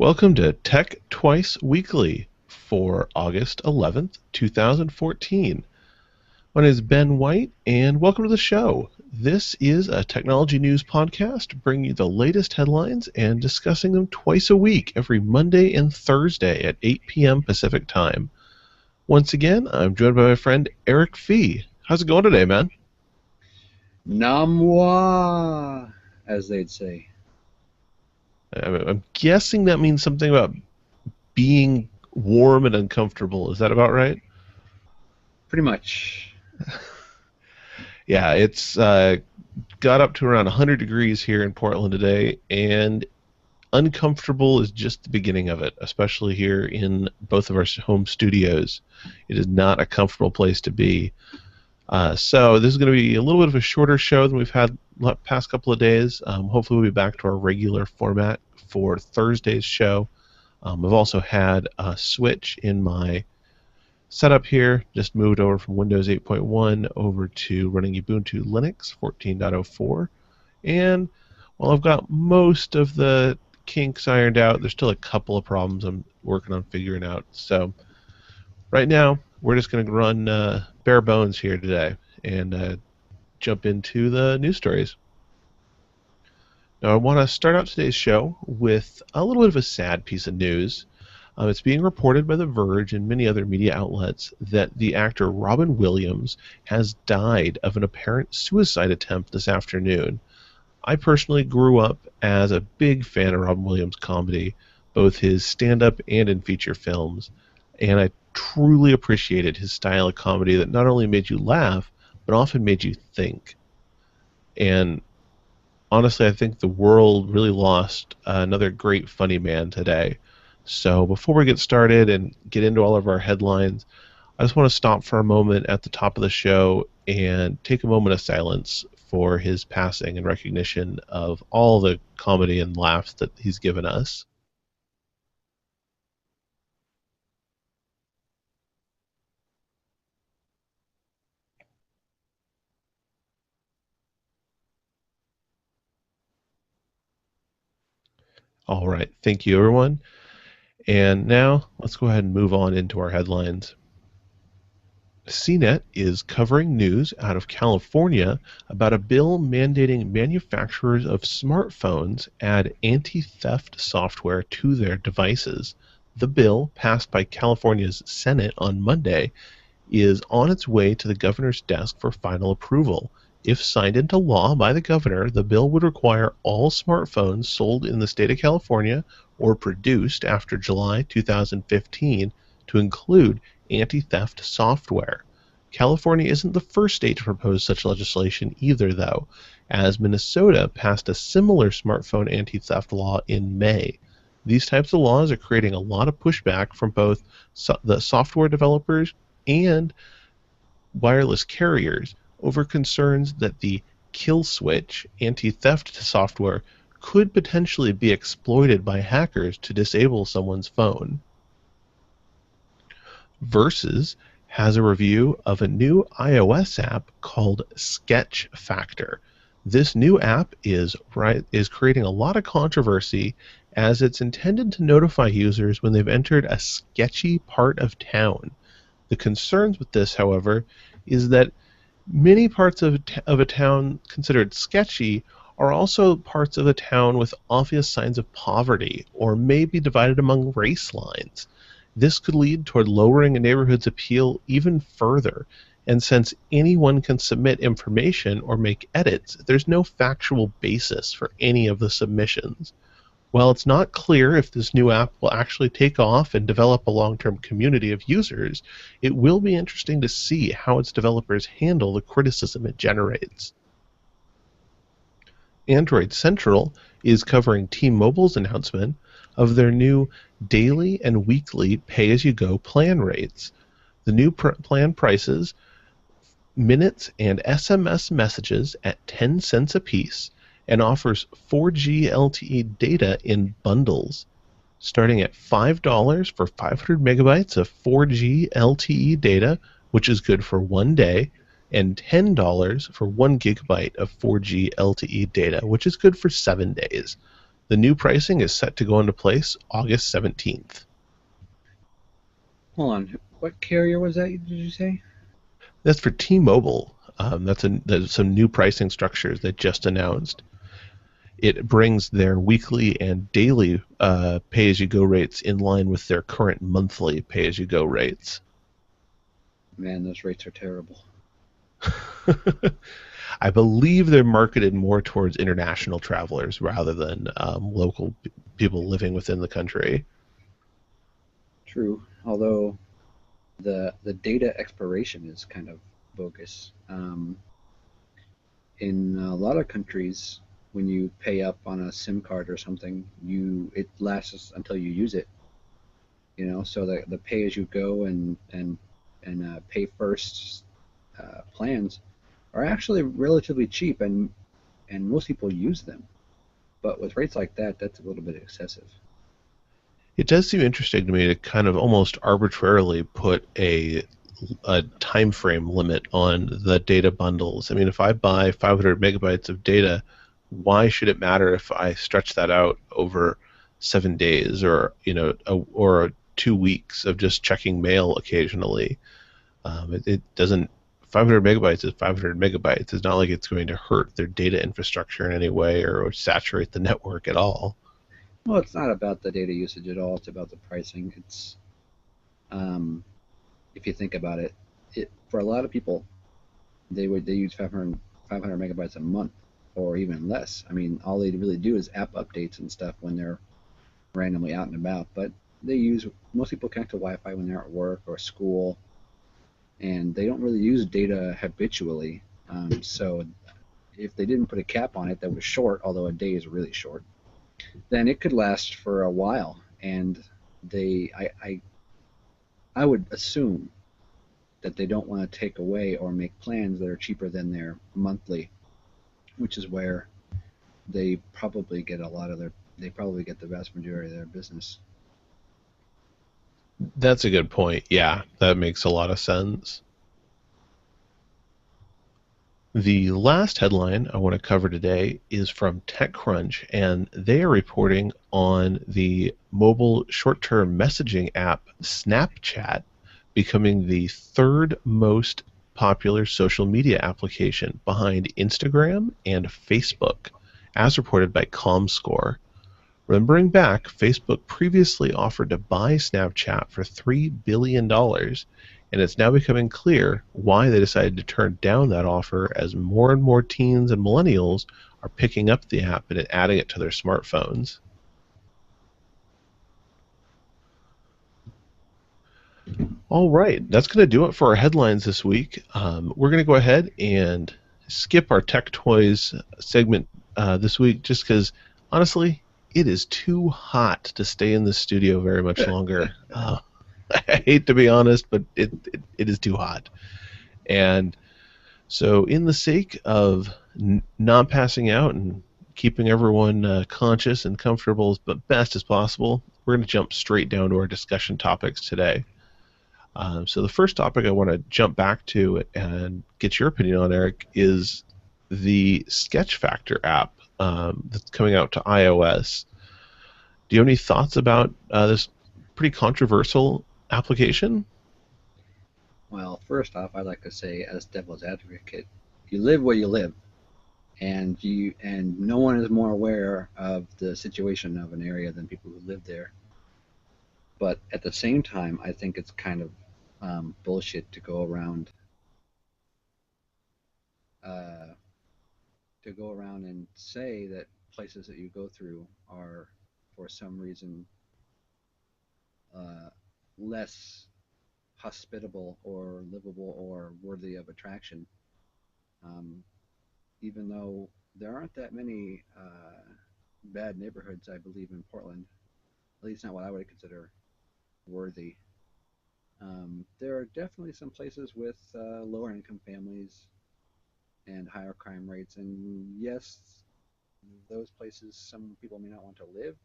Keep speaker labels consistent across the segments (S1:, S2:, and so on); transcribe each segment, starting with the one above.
S1: Welcome to Tech Twice Weekly for August 11th, 2014. My name is Ben White, and welcome to the show. This is a technology news podcast bringing you the latest headlines and discussing them twice a week, every Monday and Thursday at 8 p.m. Pacific Time. Once again, I'm joined by my friend Eric Fee. How's it going today, man?
S2: Namwa, as they'd say.
S1: I'm guessing that means something about being warm and uncomfortable. Is that about right?
S2: Pretty much.
S1: Yeah, it's got up to around 100 degrees here in Portland today, and uncomfortable is just the beginning of it, especially here in both of our home studios. It is not a comfortable place to be. So this is going to be a little bit of a shorter show than we've had the past couple of days. Hopefully we'll be back to our regular format for Thursday's show. I've also had a switch in my setup here, just moved over from Windows 8.1 over to running Ubuntu Linux 14.04. And while I've got most of the kinks ironed out, there's still a couple of problems I'm working on figuring out. So right now, we're just going to run bare bones here today and jump into the news stories. Now, I want to start out today's show with a little bit of a sad piece of news. It's being reported by The Verge and many other media outlets that the actor Robin Williams has died of an apparent suicide attempt this afternoon. I personally grew up as a big fan of Robin Williams' comedy, both his stand-up and in feature films, and I truly appreciated his style of comedy that not only made you laugh, but often made you think. And honestly, I think the world really lost another great funny man today. So before we get started and get into all of our headlines, I just want to stop for a moment at the top of the show and take a moment of silence for his passing in recognition of all the comedy and laughs that he's given us. All right, thank you, everyone. And now let's go ahead and move on into our headlines. CNET is covering news out of California about a bill mandating manufacturers of smartphones add anti-theft software to their devices. The bill, passed by California's Senate on Monday, is on its way to the governor's desk for final approval. If signed into law by the governor, the bill would require all smartphones sold in the state of California or produced after July 2015 to include anti-theft software. California isn't the first state to propose such legislation either, though, as Minnesota passed a similar smartphone anti-theft law in May. These types of laws are creating a lot of pushback from both the software developers and wireless carriers over concerns that the kill switch anti-theft software could potentially be exploited by hackers to disable someone's phone. Versus has a review of a new iOS app called Sketch Factor. This new app is creating a lot of controversy as it's intended to notify users when they've entered a sketchy part of town. The concerns with this, however, is that many parts of a town considered sketchy are also parts of a town with obvious signs of poverty or may be divided among race lines. This could lead toward lowering a neighborhood's appeal even further, and since anyone can submit information or make edits, there's no factual basis for any of the submissions. While it's not clear if this new app will actually take off and develop a long-term community of users, it will be interesting to see how its developers handle the criticism it generates. Android Central is covering T-Mobile's announcement of their new daily and weekly pay-as-you-go plan rates. The new plan prices minutes and SMS messages at 10 cents apiece and offers 4G LTE data in bundles, starting at $5 for 500 megabytes of 4G LTE data, which is good for 1 day, and $10 for 1 gigabyte of 4G LTE data, which is good for 7 days. The new pricing is set to go into place August 17th.
S2: Hold on. What carrier was that? Did you say?
S1: That's for T-Mobile. That's some new pricing structures that just announced. It brings their weekly and daily pay-as-you-go rates in line with their current monthly pay-as-you-go rates.
S2: Man, those rates are terrible.
S1: I believe they're marketed more towards international travelers rather than local people living within the country.
S2: True. Although the data expiration is kind of bogus. In a lot of countries, when you pay up on a SIM card or something, it lasts until you use it. So the pay as you go and pay first plans are actually relatively cheap, and most people use them. But with rates like that, that's a little bit excessive.
S1: It does seem interesting to me to kind of almost arbitrarily put a time frame limit on the data bundles. I mean, if I buy 500 megabytes of data, why should it matter if I stretch that out over 7 days or or 2 weeks of just checking mail occasionally? It doesn't. 500 megabytes is 500 megabytes. It's not like it's going to hurt their data infrastructure in any way or saturate the network at all.
S2: Well, it's not about the data usage at all. It's about the pricing. Um, if you think about it, for a lot of people, they use 500 megabytes a month or even less. I mean, all they really do is app updates and stuff when they're randomly out and about. But most people connect to Wi-Fi when they're at work or school, and they don't really use data habitually. So if they didn't put a cap on it that was short, although a day is really short, then it could last for a while. And I would assume that they don't want to take away or make plans that are cheaper than their monthly, which is where they probably get they probably get the vast majority of their business.
S1: That's a good point. Yeah, that makes a lot of sense. The last headline I want to cover today is from TechCrunch, and they are reporting on the mobile short-term messaging app Snapchat becoming the third most popular social media application behind Instagram and Facebook, as reported by Comscore. Remembering back, Facebook previously offered to buy Snapchat for $3 billion, and it's now becoming clear why they decided to turn down that offer as more and more teens and millennials are picking up the app and adding it to their smartphones. All right, that's going to do it for our headlines this week. We're going to go ahead and skip our Tech Toys segment this week just because, honestly, it is too hot to stay in the studio very much longer. I hate to be honest, but it is too hot. And so, in the sake of not passing out and keeping everyone conscious and comfortable but best as possible, we're going to jump straight down to our discussion topics today. So the first topic I want to jump back to and get your opinion on, Eric, is the Sketch Factor app that's coming out to iOS. Do you have any thoughts about this pretty controversial application?
S2: Well, first off, I'd like to say, as devil's advocate, you live where you live, and no one is more aware of the situation of an area than people who live there. But at the same time, I think it's kind of bullshit uh, to go around and say that places that you go through are, for some reason, uh, less hospitable or livable or worthy of attraction. Um, Even though there aren't that many bad neighborhoods, I believe, in Portland, at least not what I would consider worthy. There are definitely some places with lower income families and higher crime rates, and yes, those places some people may not want to live,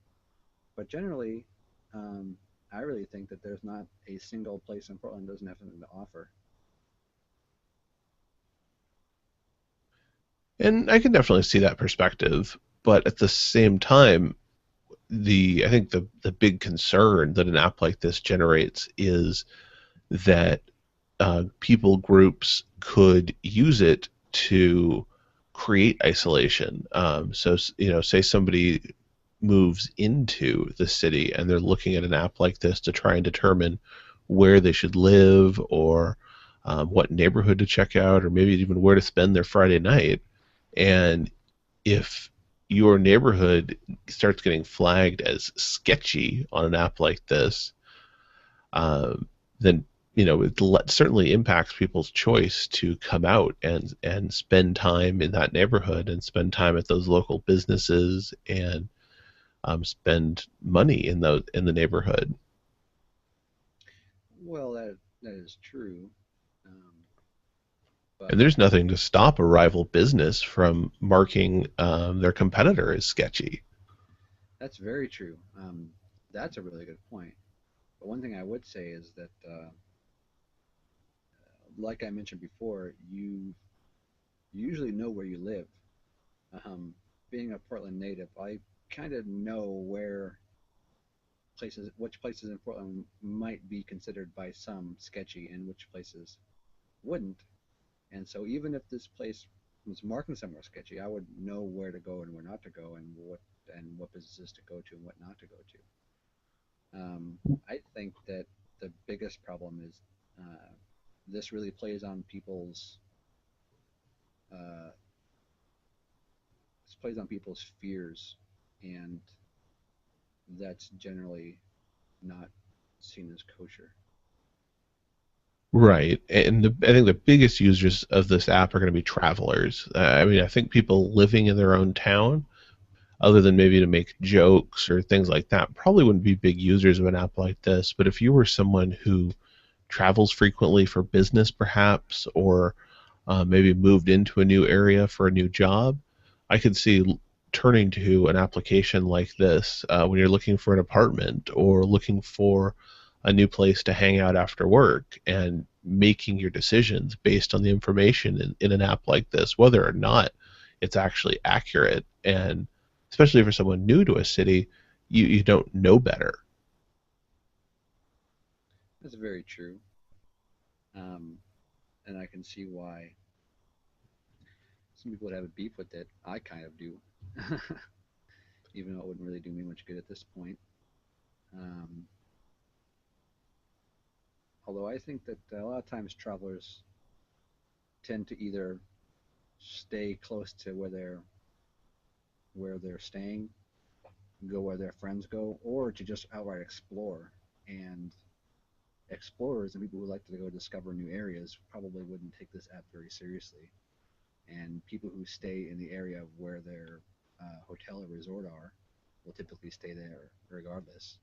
S2: but generally, um, I really think that there's not a single place in Portland that doesn't have something to offer.
S1: And I can definitely see that perspective, but at the same time, I think the big concern that an app like this generates is that people groups could use it to create isolation. So say somebody moves into the city and they're looking at an app like this to try and determine where they should live or what neighborhood to check out or maybe even where to spend their Friday night. And if your neighborhood starts getting flagged as sketchy on an app like this, then it certainly impacts people's choice to come out and spend time in that neighborhood and spend time at those local businesses and spend money in the neighborhood.
S2: Well, that is true, um,
S1: And
S2: but
S1: there's nothing to stop a rival business from marking their competitor as sketchy.
S2: that's very true. That's a really good point. But one thing I would say is that, like I mentioned before, you usually know where you live. Um, Being a Portland native, I kind of know which places in Portland might be considered by some sketchy and which places wouldn't. And so even if this place was marking somewhere sketchy, I would know where to go and where not to go, and what businesses to go to and what not to go to. I think that the biggest problem is, uh, this really uh, plays on people's fears, and that's generally not seen as kosher.
S1: Right. And I think the biggest users of this app are going to be travelers. I mean, I think people living in their own town, other than maybe to make jokes or things like that, probably wouldn't be big users of an app like this. But if you were someone who travels frequently for business, perhaps, or maybe moved into a new area for a new job, I could see turning to an application like this when you're looking for an apartment or looking for a new place to hang out after work and making your decisions based on the information in an app like this, whether or not it's actually accurate. And especially for someone new to a city, you don't know better.
S2: That's very true. Um, and I can see why some people would have a beef with it. I kind of do, even though it wouldn't really do me much good at this point. Um, Although I think that a lot of times travelers tend to either stay close to where they're staying, go where their friends go, or to just outright explore. And explorers and people who like to go discover new areas probably wouldn't take this app very seriously. And people who stay in the area where their hotel or resort are will typically stay there regardless.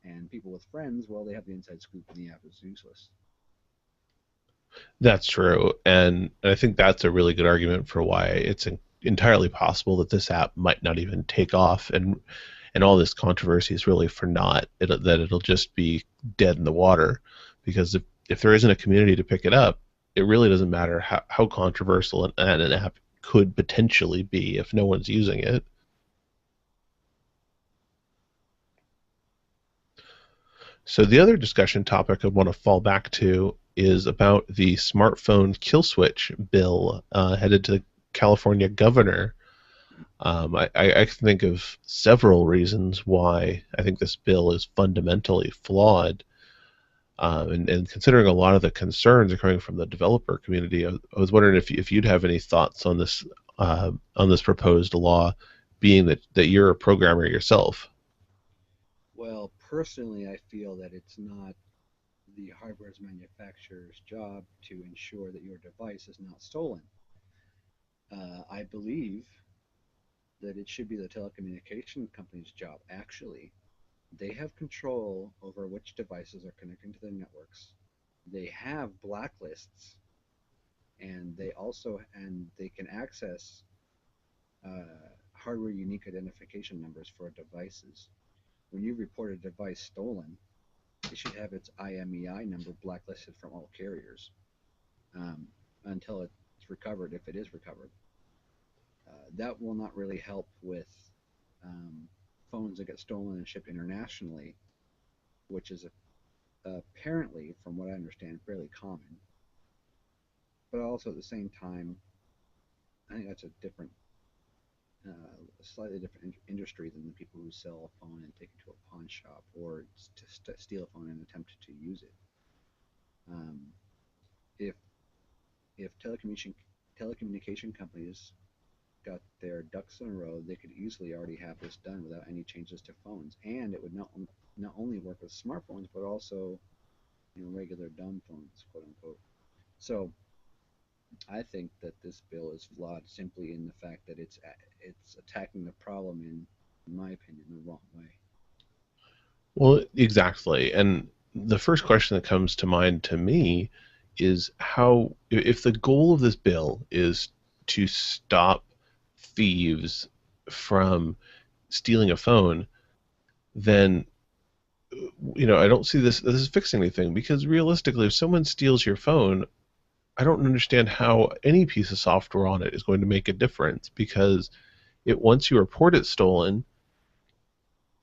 S2: And people with friends, well, they have the inside scoop, and the app is useless.
S1: That's true, and I think that's a really good argument for why it's entirely possible that this app might not even take off, and all this controversy is really for naught. That it'll just be dead in the water, because if there isn't a community to pick it up, it really doesn't matter how controversial an app could potentially be if no one's using it. So the other discussion topic I want to fall back to is about the smartphone kill switch bill headed to the California governor. I can think of several reasons why I think this bill is fundamentally flawed. And considering a lot of the concerns are coming from the developer community, I was wondering if you'd have any thoughts on this proposed law, being that you're a programmer yourself.
S2: Well, personally, I feel that it's not the hardware manufacturer's job to ensure that your device is not stolen. I believe that it should be the telecommunication company's job. Actually, they have control over which devices are connecting to their networks. They have blacklists, and they can access hardware unique identification numbers for devices. When you report a device stolen, it should have its IMEI number blacklisted from all carriers, um, until it's recovered, if it is recovered. That will not really help with, um, phones that get stolen and shipped internationally, which is apparently, from what I understand, fairly common. But also at the same time, I think that's a different, slightly different industry than the people who sell a phone and take it to a pawn shop or to steal a phone and attempt to use it. Um, if if telecommunication companies got their ducks in a row, they could easily already have this done without any changes to phones, and it would not only work with smartphones but also regular dumb phones, quote unquote. So I think that this bill is flawed simply in the fact that it's attacking the problem in my opinion, the wrong way.
S1: Well, exactly. And the first question that comes to mind to me is how, if the goal of this bill is to stop thieves from stealing a phone, then I don't see this is fixing anything, because realistically, if someone steals your phone, I don't understand how any piece of software on it is going to make a difference, because once you report it stolen,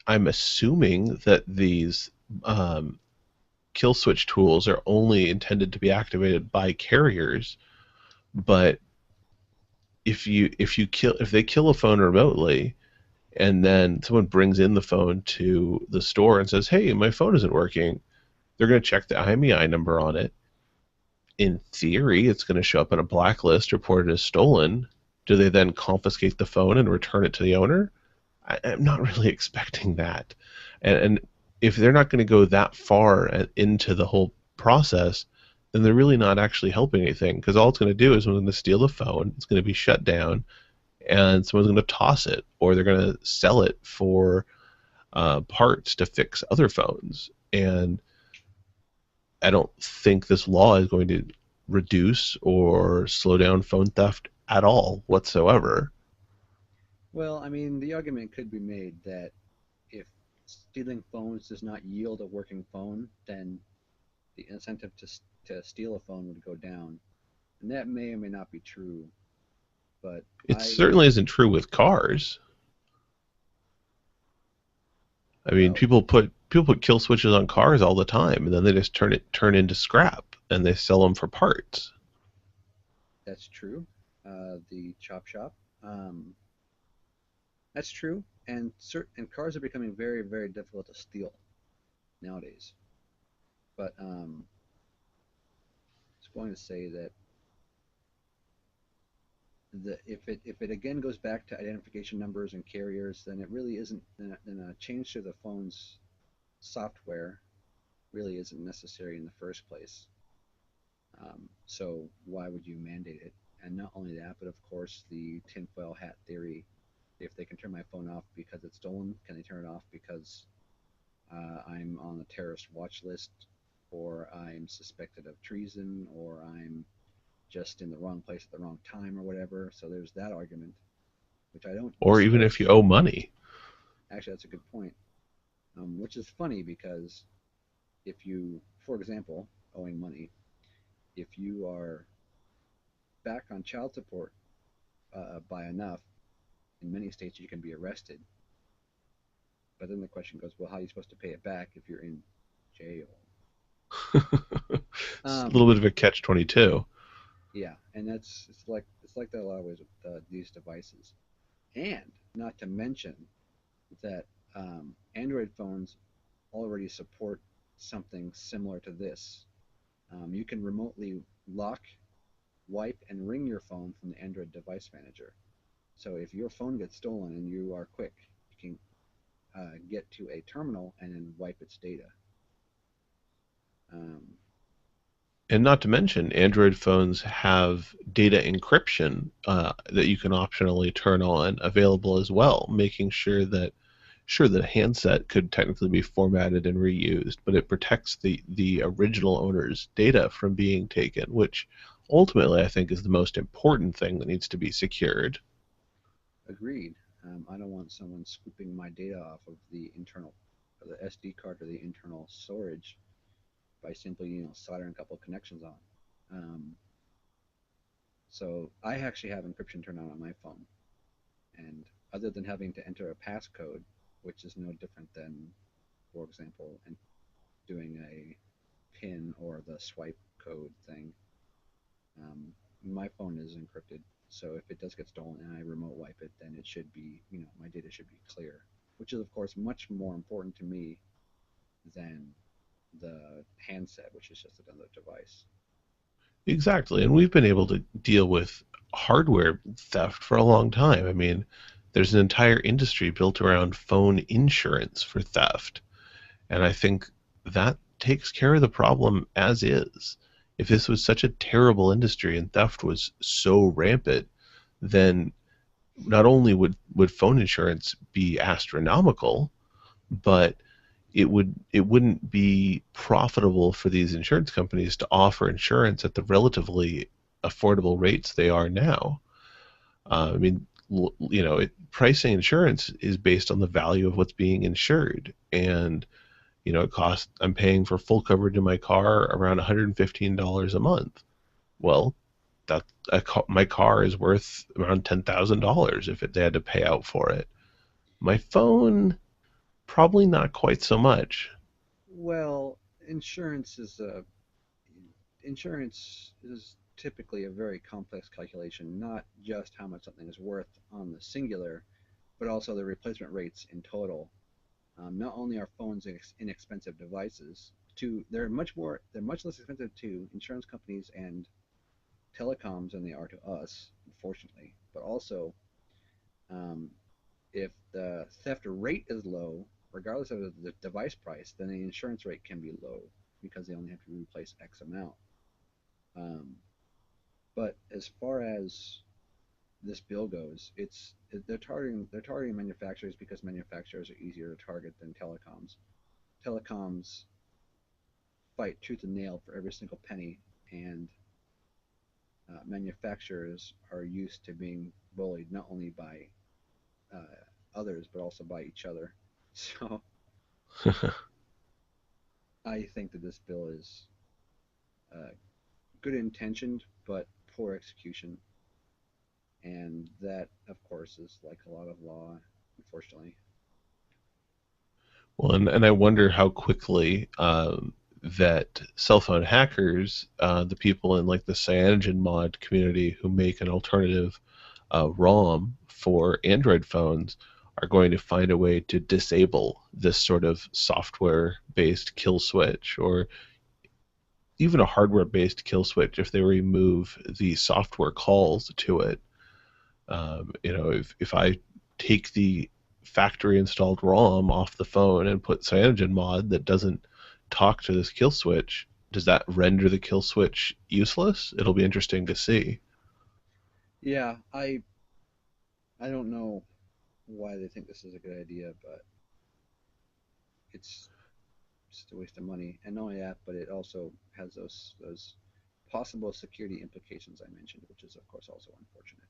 S1: I'm assuming that these um, kill switch tools are only intended to be activated by carriers. But if they kill a phone remotely, and then someone brings in the phone to the store and says, "Hey, my phone isn't working," they're going to check the IMEI number on it. In theory, it's going to show up in a blacklist reported as stolen. Do they then confiscate the phone and return it to the owner? I'm not really expecting that. And if they're not going to go that far into the whole process, then they're really not actually helping anything, because all it's going to do is, when going to steal the phone, it's going to be shut down, and someone's going to toss it, or they're going to sell it for parts to fix other phones. And I don't think this law is going to reduce or slow down phone theft at all whatsoever.
S2: Well, I mean, the argument could be made that if stealing phones does not yield a working phone, then the incentive to steal a phone would go down, and that may or may not be true. But
S1: It certainly isn't true with cars. I mean,
S2: well,
S1: people put kill switches on cars all the time, and then they just turn into scrap, and they sell them for parts.
S2: that's true. The chop shop, that's true, and certain cars are becoming very, very difficult to steal nowadays. But I was going to say that if it again goes back to identification numbers and carriers, then it really isn't. Then a change to the phone's software really isn't necessary in the first place. So why would you mandate it? And not only that, but of course the tinfoil hat theory. If they can turn my phone off because it's stolen, can they turn it off because I'm on the terrorist watch list, or I'm suspected of treason, or I'm just in the wrong place at the wrong time, or whatever? So there's that argument, which I don't
S1: Or even if you
S2: discourage.
S1: owe money.
S2: Actually, that's a good point. Which is funny because if you, for example, owing money, if you are back on child support by enough, in many states you can be arrested. But then the question goes, well, how are you supposed to pay it back if you're in jail?
S1: It's a
S2: Um,
S1: little bit of a catch 22.
S2: yeah, and it's like that a lot of ways with these devices, and not to mention that Android phones already support something similar to this. You can remotely lock, wipe, and ring your phone from the Android device manager. So if your phone gets stolen and you are quick, you can get to a terminal and then wipe its data. Um,
S1: And not to mention, Android phones have data encryption that you can optionally turn on available as well, making sure that a handset could technically be formatted and reused, but it protects the original owner's data from being taken, which ultimately I think is the most important thing that needs to be secured.
S2: Agreed. I don't want someone scooping my data off of the internal, the SD card or the internal storage by simply, soldering a couple of connections on. Um, so I actually have encryption turned on my phone, and other than having to enter a passcode, which is no different than, for example, doing a PIN or the swipe code thing. Um, my phone is encrypted, so if it does get stolen and I remote wipe it, then it should be, my data should be clear, which is of course much more important to me than the handset, which is just another device.
S1: Exactly. And we've been able to deal with hardware theft for a long time. I mean, there's an entire industry built around phone insurance for theft. And I think that takes care of the problem as is. If this was such a terrible industry and theft was so rampant, then not only would phone insurance be astronomical, but it wouldn't be profitable for these insurance companies to offer insurance at the relatively affordable rates they are now. I mean, pricing insurance is based on the value of what's being insured, and it costs. I'm paying for full coverage in my car around $115 a month. Well, my car is worth around $10,000 if they had to pay out for it. My phone, probably not quite so much.
S2: Well, insurance is typically a very complex calculation, not just how much something is worth on the singular, but also the replacement rates in total. Not only are phones inexpensive devices, they're much less expensive to insurance companies and telecoms than they are to us, unfortunately. But also, um, if the theft rate is low, regardless of the device price, then the insurance rate can be low because they only have to replace X amount. Um, but as far as this bill goes, they're targeting manufacturers because manufacturers are easier to target than telecoms. Telecoms fight tooth and nail for every single penny, and manufacturers are used to being bullied not only by uh, others but also by each other. So I think that this bill is uh, good intentioned but poor execution, and that, of course, is like a lot of law, unfortunately.
S1: Well, and I wonder how quickly that cell phone hackers, the people in like the CyanogenMod community who make an alternative ROM for Android phones, are going to find a way to disable this sort of software-based kill switch, or even a hardware-based kill switch if they remove the software calls to it. If I take the factory installed ROM off the phone and put CyanogenMod that doesn't talk to this kill switch, does that render the kill switch useless? It'll be interesting to see.
S2: Yeah, I don't know why they think this is a good idea, but it's just a waste of money. And not only that, but it also has those possible security implications I mentioned, which is of course also unfortunate.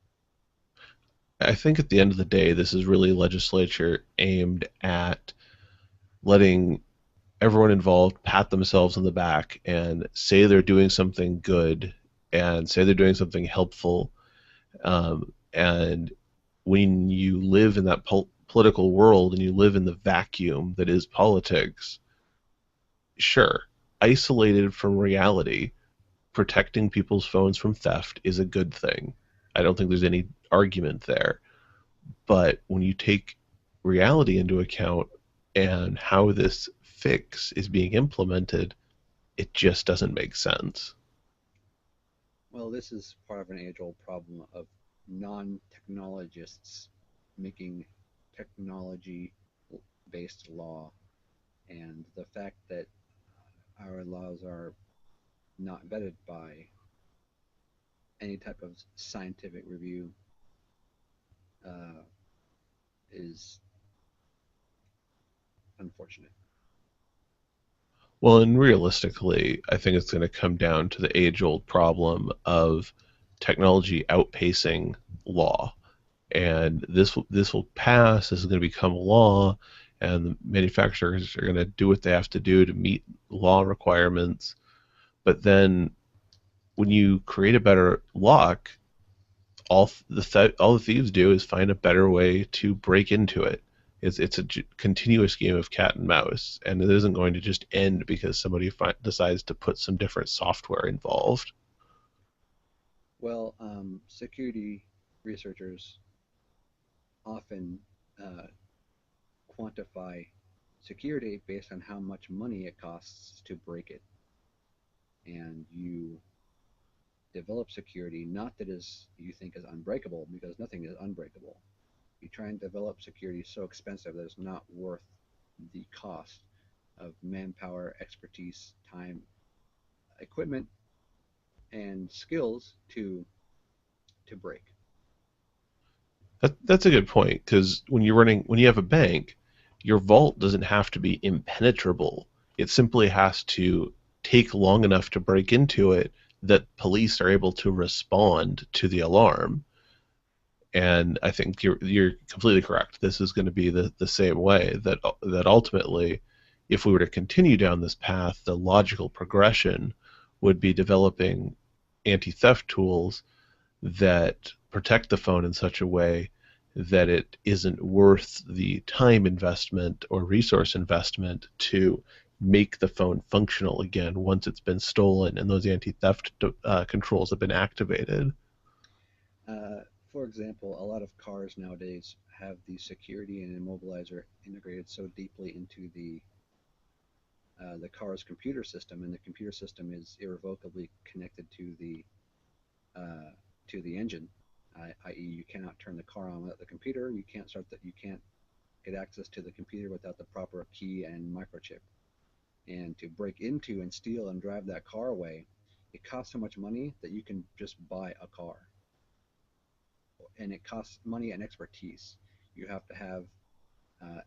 S1: I think at the end of the day, this is really legislature aimed at letting everyone involved pat themselves on the back and say they're doing something good and say they're doing something helpful. And when you live in that political world and you live in the vacuum that is politics, sure, isolated from reality, protecting people's phones from theft is a good thing. I don't think there's any argument there. But when you take reality into account and how this fix is being implemented, it just doesn't make sense.
S2: Well, this is part of an age-old problem of non-technologists making technology-based law, and the fact that our laws are not vetted by any type of scientific review uh, is unfortunate.
S1: Well, and realistically, I think it's going to come down to the age old problem of technology outpacing law. And this will pass, this is going to become law, and the manufacturers are going to do what they have to do to meet law requirements. But then when you create a better lock, all the thieves do is find a better way to break into it. It's a continuous game of cat and mouse, and it isn't going to just end because somebody decides to put some different software involved.
S2: Well, security researchers often uh, quantify security based on how much money it costs to break it. And you develop security not that is you think is unbreakable, because nothing is unbreakable. You try and develop security so expensive that it's not worth the cost of manpower, expertise, time, equipment, and skills to break.
S1: That's a good point, because when you have a bank, your vault doesn't have to be impenetrable. It simply has to take long enough to break into it that police are able to respond to the alarm. And I think you're completely correct. This is going to be the same way, that ultimately, if we were to continue down this path, the logical progression would be developing anti-theft tools that protect the phone in such a way that it isn't worth the time investment or resource investment to make the phone functional again once it's been stolen and those anti-theft controls have been activated.
S2: Uh, for example, a lot of cars nowadays have the security and immobilizer integrated so deeply into the car's computer system, and the computer system is irrevocably connected uh, to the engine, i.e., you cannot turn the car on without the computer. You can't start that. You can't get access to the computer without the proper key and microchip. And to break into and steal and drive that car away, it costs so much money that you can just buy a car, and it costs money and expertise. You have to have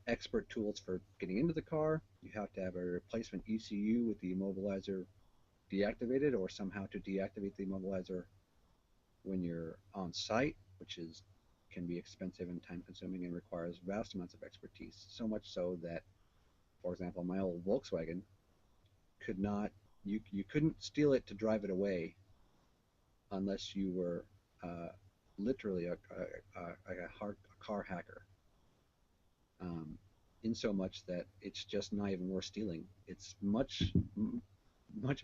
S2: expert tools for getting into the car. You have to have a replacement ECU with the immobilizer deactivated, or somehow to deactivate the immobilizer when you're on site, which is can be expensive and time consuming and requires vast amounts of expertise. So much so that, for example, my old Volkswagen could not you couldn't steal it to drive it away unless you were uh, literally a car hacker. In so much that it's just not even worth stealing. It's much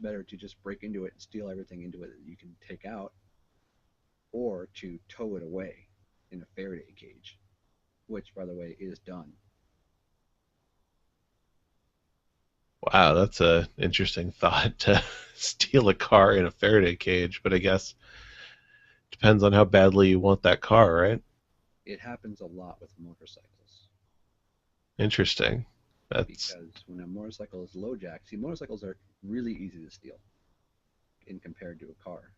S2: better to just break into it and steal everything into it that you can take out, or to tow it away in a Faraday cage, which, by the way, is done.
S1: Wow, that's a interesting thought, to steal a car in a Faraday cage, but I guess depends on how badly you want that car, right?
S2: It happens a lot with motorcycles,
S1: Interesting. That's
S2: because when a motorcycle is low jack, see, motorcycles are really easy to steal in compared to a car.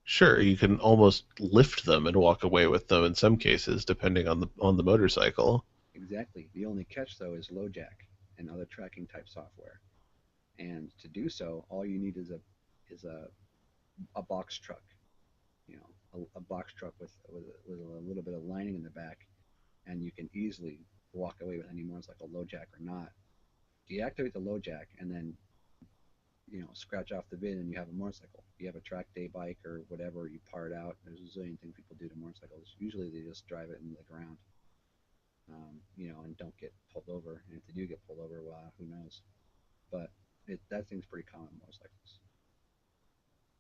S1: sure, you can almost lift them and walk away with them in some cases, depending on the motorcycle.
S2: Exactly. The only catch, though, is low jack and other tracking type software. And to do so, all you need is a box truck, a box truck with a little bit of lining in the back, and you can easily walk away with any motorcycle, low jack or not. Deactivate the low jack, and then scratch off the VIN, and you have a motorcycle. You have a track day bike or whatever, you par it out. There's a zillion things people do to motorcycles. Usually they just drive it into the ground, and don't get pulled over. And if they do get pulled over, well, who knows? But that thing's pretty common in motorcycles.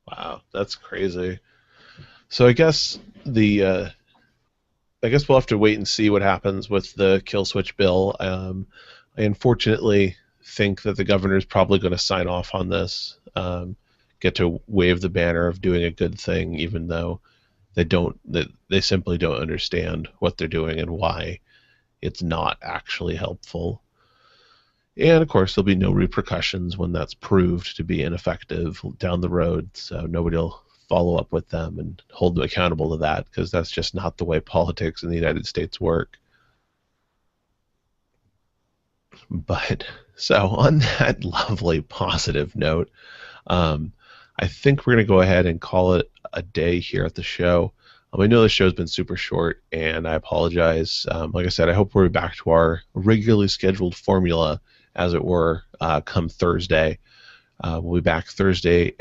S1: Wow, that's crazy. So I guess we'll have to wait and see what happens with the kill switch bill. I unfortunately think that the governor is probably going to sign off on this, get to wave the banner of doing a good thing, even though they simply don't understand what they're doing and why it's not actually helpful. And of course, there'll be no repercussions when that's proved to be ineffective down the road, so nobody will follow up with them and hold them accountable to that, because that's just not the way politics in the United States work. But so, on that lovely positive note, um, I think we're going to go ahead and call it a day here at the show. I know the show's been super short, and I apologize. Like I said, I hope we're back to our regularly scheduled formula, as it were, come Thursday. We'll be back Thursday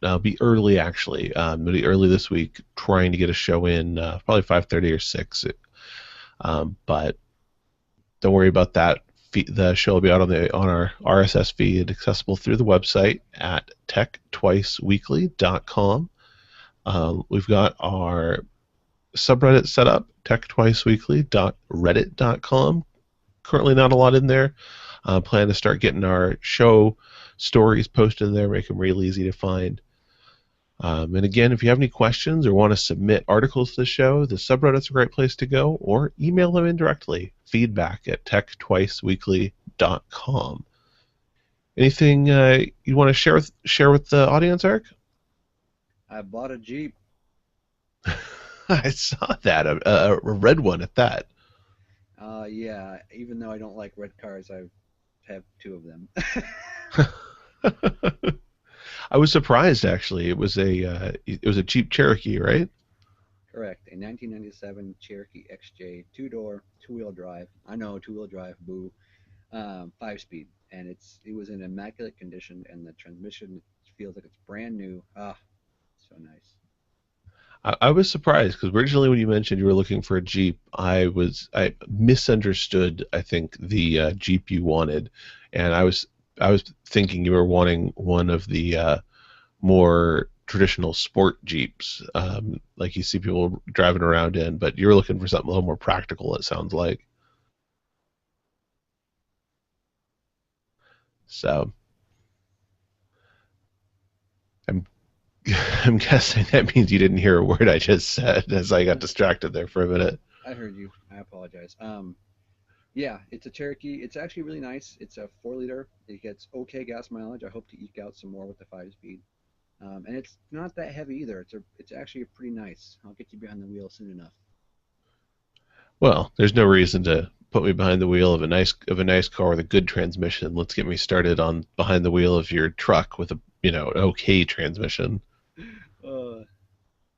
S1: I'll be early actually. It'll be early this week, trying to get a show in, probably 5:30 or 6. But don't worry about that. The show will be out on our RSS feed, accessible through the website at techtwiceweekly.com. We've got our subreddit set up, techtwiceweekly.reddit.com. Currently not a lot in there. Plan to start getting our show stories posted in there, make them real easy to find. And again, if you have any questions or want to submit articles to the show, the subreddit's a great place to go, or email them in directly, feedback@techtwiceweekly.com. Anything you want to share with the audience, Eric?
S2: I bought a Jeep.
S1: I saw that, a red one at that.
S2: Yeah, even though I don't like red cars, I have two of them.
S1: I was surprised actually. It was a Jeep Cherokee, right?
S2: Correct. A 1997 Cherokee XJ, two-door, two-wheel drive. I know, two-wheel drive, boo. 5-speed, and it was in immaculate condition, and the transmission feels like it's brand new. Ah, so nice.
S1: I was surprised because originally when you mentioned you were looking for a Jeep, I misunderstood. I think the Jeep you wanted, and I was thinking you were wanting one of the more traditional sport Jeeps, like you see people driving around in. But you're looking for something a little more practical. It sounds like. So I'm I'm guessing that means you didn't hear a word I just said as I got distracted there for a minute.
S2: I heard you. I apologize. Yeah, it's a Cherokee. It's actually really nice. It's a 4-liter. It gets okay gas mileage. I hope to eke out some more with the 5-speed. And it's not that heavy either. It's actually pretty nice. I'll get you behind the wheel soon enough.
S1: Well, there's no reason to put me behind the wheel of a nice car with a good transmission. Let's get me started on behind the wheel of your truck with a okay transmission.
S2: Uh,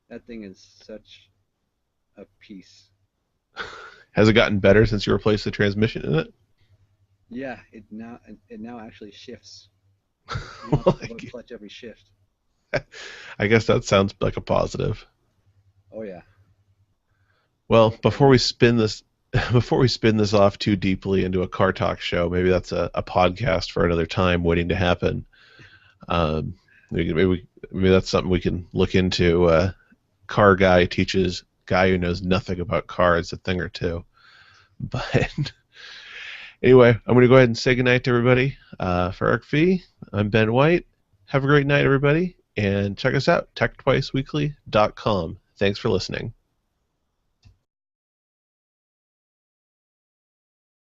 S2: that thing is such a piece.
S1: Has it gotten better since you replaced the transmission in it?
S2: Yeah, it now actually shifts. You don't have to go clutch every shift.
S1: I guess that sounds like a positive.
S2: Oh yeah.
S1: Well, before we spin this before we spin this off too deeply into a car talk show, maybe that's a podcast for another time waiting to happen. Maybe that's something we can look into. Car guy teaches guy who knows nothing about cars a thing or two. But anyway, I'm going to go ahead and say goodnight to everybody. For Eric Fee, I'm Ben White. Have a great night, everybody, and check us out, techtwiceweekly.com. Thanks for listening.